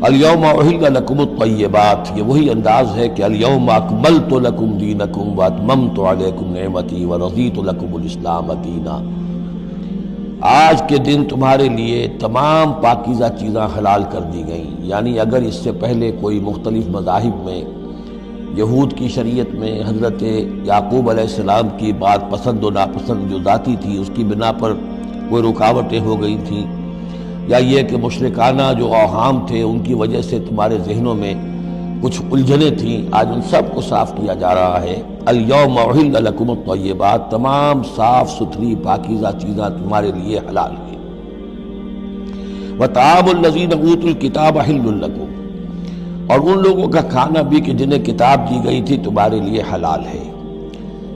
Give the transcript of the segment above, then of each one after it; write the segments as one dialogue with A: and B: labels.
A: الیوم احل لکم الطیبات، یہ وہی انداز ہے کہ الیوم اکملت لکم دینکم واتممت علیکم نعمتی ورضیت لکم الاسلام دینا۔ آج کے دن تمہارے لیے تمام پاکیزہ چیزاں حلال کر دی گئیں، یعنی اگر اس سے پہلے کوئی مختلف مذاہب میں، یہود کی شریعت میں حضرت یعقوب علیہ السلام کی بات پسند و ناپسند جو ذاتی تھی اس کی بنا پر کوئی رکاوٹیں ہو گئی تھیں، یا یہ کہ مشرکانہ جو اوہام تھے ان کی وجہ سے تمہارے ذہنوں میں کچھ الجھنیں تھیں، آج ان سب کو صاف کیا جا رہا ہے۔ الیوم احل لکم الطیبات، تمام صاف ستھری پاکیزہ چیزاں تمہارے لیے حلال ہیں۔ وطعام الذین اوتوا الکتاب حل لکم، اور ان لوگوں کا کھانا بھی کہ جنہیں کتاب دی گئی تھی تمہارے لیے حلال ہے۔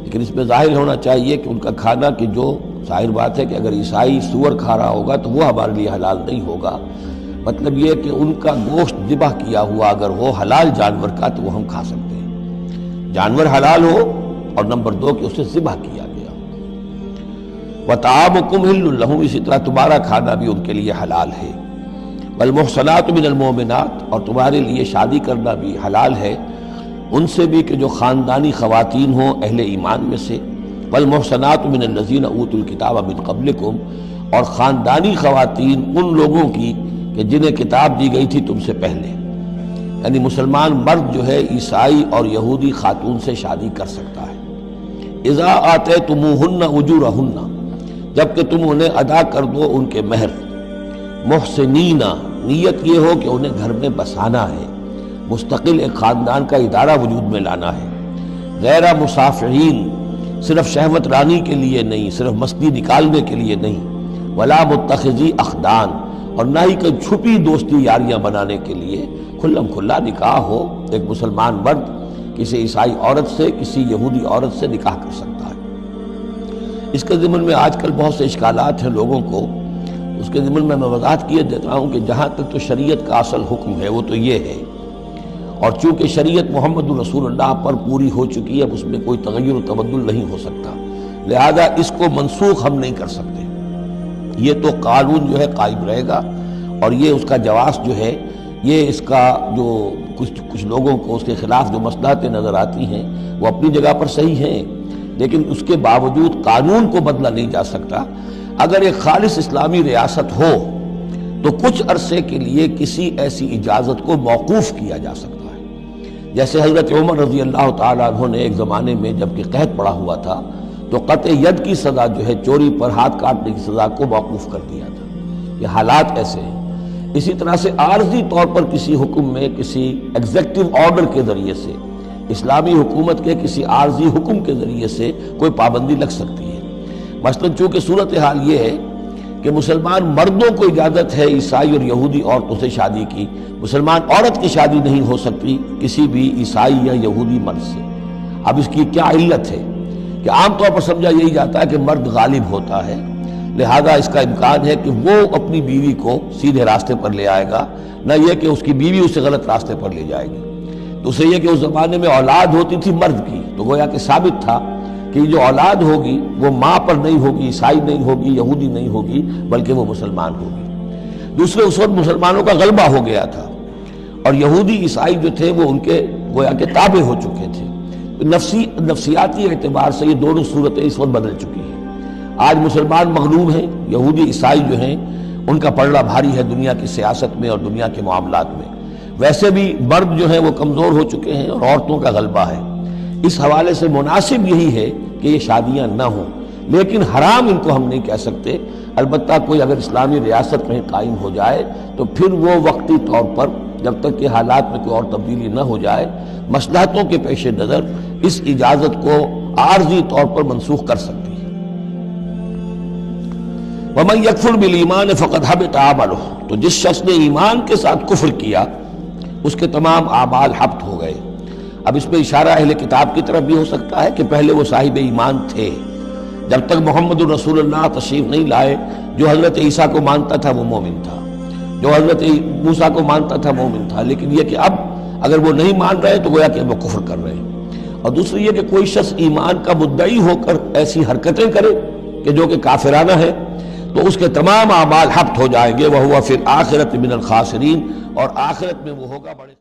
A: لیکن اس میں ظاہر ہونا چاہیے کہ ان کا کھانا کہ جو ظاہر بات ہے کہ اگر عیسائی سور کھا رہا ہوگا تو وہ ہمارے لیے حلال نہیں ہوگا، مطلب یہ کہ ان کا گوشت ذبح کیا ہوا اگر ہو حلال جانور کا تو وہ ہم کھا سکتے ہیں، جانور حلال ہو، اور نمبر 2 کہ اسے ذبح کیا گیا۔ وطعامکم حل لہم، اسی طرح تمہارا کھانا بھی ان کے لیے حلال ہے۔ والمحصنات من المؤمنات، اور تمہارے لیے شادی کرنا بھی حلال ہے ان سے بھی کہ جو خاندانی خواتین ہوں اہل ایمان میں سے۔ والمحصنات من الذین اوتوا الکتاب من قبلکم، اور خاندانی خواتین ان لوگوں کی کہ جنہیں کتاب دی گئی تھی تم سے پہلے، یعنی مسلمان مرد جو ہے عیسائی اور یہودی خاتون سے شادی کر سکتا ہے۔ اذا آتیتموہن اجورہن، جب کہ تم انہیں ادا کر دو ان کے مہر۔ محسنین، نیت یہ ہو کہ انہیں گھر میں بسانا ہے، مستقل ایک خاندان کا ادارہ وجود میں لانا ہے۔ غیر مسافرین، صرف شہوت رانی کے لیے نہیں، صرف مستی نکالنے کے لیے نہیں۔ ولا متخذی اخدان، اور نہ ہی کوئی چھپی دوستی یاریاں بنانے کے لیے، کھلم کھلا نکاح ہو، ایک مسلمان مرد کسی عیسائی عورت سے، کسی یہودی عورت سے نکاح کر سکتا ہے۔ اس کے ضمن میں آج کل بہت سے اشکالات ہیں لوگوں کو، اس کے ضمن میں وضاحت کیے دیتا ہوں کہ جہاں تک تو شریعت کا اصل حکم ہے وہ تو یہ ہے، اور چونکہ شریعت محمد رسول اللہ پر پوری ہو چکی ہے، اب اس میں کوئی تغیر و تبدل نہیں ہو سکتا، لہذا اس کو منسوخ ہم نہیں کر سکتے، یہ تو قانون جو ہے قائم رہے گا، اور یہ اس کا جواز جو ہے، یہ اس کا جو کچھ لوگوں کو اس کے خلاف جو مصلحتیں نظر آتی ہیں وہ اپنی جگہ پر صحیح ہیں، لیکن اس کے باوجود قانون کو بدلا نہیں جا سکتا۔ اگر ایک خالص اسلامی ریاست ہو تو کچھ عرصے کے لیے کسی ایسی اجازت کو موقوف کیا جا سکتا ہے، جیسے حضرت عمر رضی اللہ تعالیٰ عنہ نے ایک زمانے میں جب کہ قحط پڑا ہوا تھا تو قطع ید کی سزا جو ہے، چوری پر ہاتھ کاٹنے کی سزا کو موقوف کر دیا تھا۔ یہ حالات ایسے ہیں۔ اسی طرح سے عارضی طور پر کسی حکم میں، کسی ایگزیکٹو آرڈر کے ذریعے سے، اسلامی حکومت کے کسی عارضی حکم کے ذریعے سے کوئی پابندی لگ سکتی ہے۔ مثلا چونکہ صورتحال یہ ہے کہ مسلمان مردوں کو اجازت ہے عیسائی اور یہودی عورتوں سے شادی کی، مسلمان عورت کی شادی نہیں ہو سکتی کسی بھی عیسائی یا یہودی مرد سے۔ اب اس کی کیا علت ہے کہ عام طور پر سمجھا یہی جاتا ہے کہ مرد غالب ہوتا ہے، لہذا اس کا امکان ہے کہ وہ اپنی بیوی کو سیدھے راستے پر لے آئے گا، نہ یہ کہ اس کی بیوی اسے غلط راستے پر لے جائے گی۔ دوسرے یہ کہ اس زمانے میں اولاد ہوتی تھی مرد کی، تو گویا کہ ثابت تھا کہ جو اولاد ہوگی وہ ماں پر نہیں ہوگی، عیسائی نہیں ہوگی، یہودی نہیں ہوگی، بلکہ وہ مسلمان ہوگی۔ دوسرے اس وقت مسلمانوں کا غلبہ ہو گیا تھا، اور یہودی عیسائی جو تھے وہ ان کے گویا کہ تابع ہو چکے تھے۔ نفسیاتی اعتبار سے یہ دونوں صورتیں اس وقت بدل چکی ہیں۔ آج مسلمان مغلوب ہیں، یہودی عیسائی جو ہیں ان کا پلڑا بھاری ہے دنیا کی سیاست میں اور دنیا کے معاملات میں۔ ویسے بھی مرد جو ہیں وہ کمزور ہو چکے ہیں اور عورتوں کا غلبہ ہے۔ اس حوالے سے مناسب یہی ہے کہ یہ شادیاں نہ ہوں، لیکن حرام ان کو ہم نہیں کہہ سکتے۔ البتہ کوئی اگر اسلامی ریاست کہیں قائم ہو جائے تو پھر وہ وقتی طور پر، جب تک کہ حالات میں کوئی اور تبدیلی نہ ہو جائے، مصلحتوں کے پیش نظر اس اجازت کو عارضی طور پر منسوخ کر سکتی ہے۔ وَمَن يَكْفُرْ بِالْإِيمَانِ فَقَدْ حَبِطَ عَمَلُهُ، تو جس شخص نے ایمان کے ساتھ کفر کیا اس کے تمام اعمال حبط ہو گئے۔ اب اس میں اشارہ اہل کتاب کی طرف بھی ہو سکتا ہے کہ پہلے وہ صاحب ایمان تھے، جب تک محمد الرسول اللہ تشریف نہیں لائے، جو حضرت عیسیٰ کو مانتا تھا وہ مومن تھا، جو حضرت موسیٰ کو مانتا تھا مومن تھا، لیکن یہ کہ اب اگر وہ نہیں مان رہے تو گویا کہ وہ کفر کر رہے ہیں۔ اور دوسری یہ کہ کوئی شخص ایمان کا مدعی ہو کر ایسی حرکتیں کرے کہ جو کہ کافرانہ ہے، تو اس کے تمام اعمال حبط ہو جائیں گے، وَهُوَ فِي الْآخِرَةِ مِنَ الْخَاسِرِينَ، اور آخرت میں وہ ہوگا بڑے